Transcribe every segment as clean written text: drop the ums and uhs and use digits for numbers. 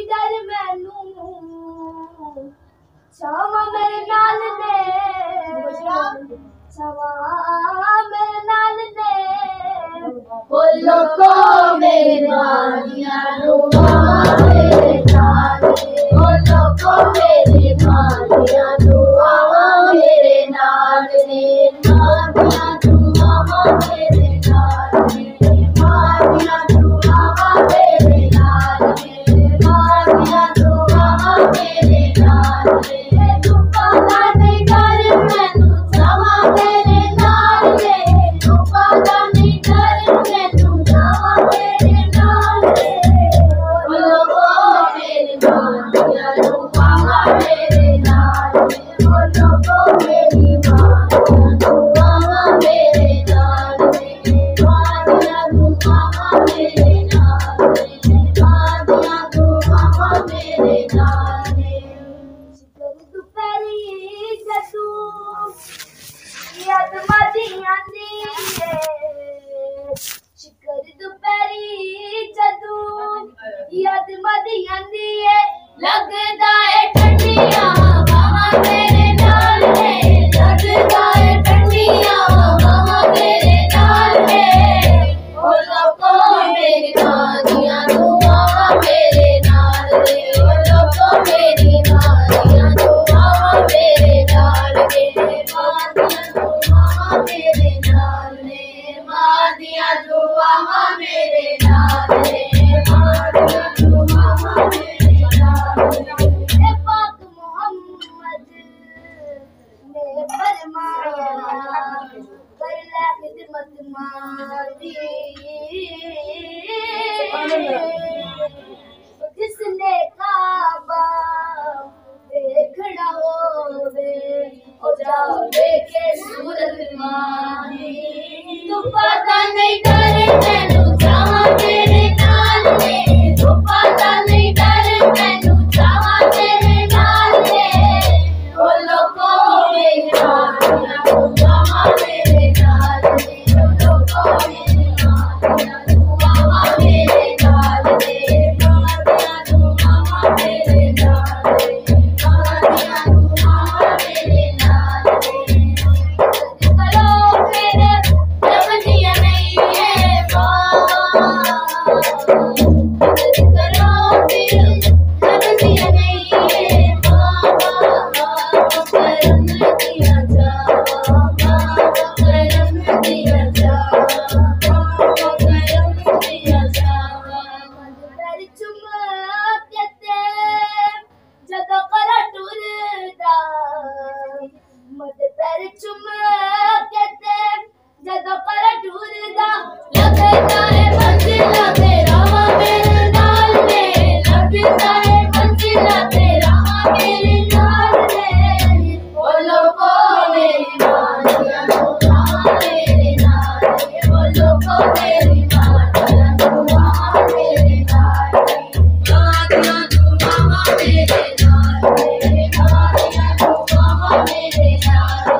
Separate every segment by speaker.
Speaker 1: नहीं डर मैनू छावा मेरे नाल दे छावा मेरे नाल दे बोलो को मेरे मानिया दुआ मेरे नाल बोलो को मेरे मानिया दुआ मेरे नाल ने मानिया दुआ मेरे नाल ने मानिया दुआ मेरे नाल ने मानिया दुआ मेरे नाल ने तू पता नहीं डर मैनू छावा मेरे नाल ने तू पता नहीं डर मैनू छावा मेरे नाल ने बोलो को मेरी मानिया दुआ मेरे नाल ने बोलो को मेरी मानिया दुआ मेरे नाल ने मानिया दुआ मेरे नाल ने मानिया दुआ मेरे नाल ने शिकर दुपहरी जदू याद मदी आंदी है शिकर दुपहरी जदू याद मदी आंदी है लगदा है ठंडियां हवा मेरे नाल है लगदा है ठंडियां हवा मेरे नाल है बोलो को मेरी मानिया दुआ मेरे नाल है बोलो को मेरी मानिया दुआ मेरे नाल है मानिया दुआ मेरे नाल है मानिया दुआ मेरे नाल है मानिया दुआ मेरे नाल है पाक मोहम्मद ने फरमाया कर ले खिदमत मादी जिसने काबा देखना होवे ओ जाओ देखे सूरत मानी तू पता नहीं डर मैनू छावा तेरे नाल ने तू पता नहीं डर मैनू छावा तेरे नाल ने बोलो को मेरी मानिया दुआ मेरे नाल ने बोलो को मेरी मानिया दुआ मेरे नाल ने मानिया दुआ मेरे नाल ने मानिया दुआ मेरे नाल ने करो मेरे जबनिया नहीं है करो फिर जबनिया नहीं है करम दिया जा करम दिया जा करम दिया जा पर चुमकते जदों करा टुरदा मत पैर चुमकते जदों करा टुरदा लगता है मंजिला तेरा मेरे नाल ने लगता है मंजिला तेरा मेरे नाल ने बोलो को मेरी मानिया दुआ मेरे नाल ने बोलो को मेरी मानिया दुआ मेरे नाल ने मानिया दुआ मेरे नाल ने मानिया दुआ मेरे नाल ने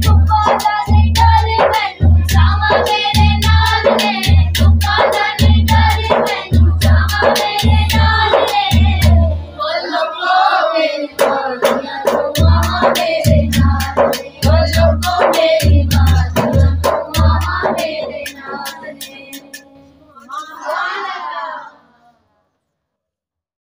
Speaker 1: तू पता नहीं डर मैनू छावा मेरे नाल ने तू पता नहीं डर मैनू छावा मेरे नाल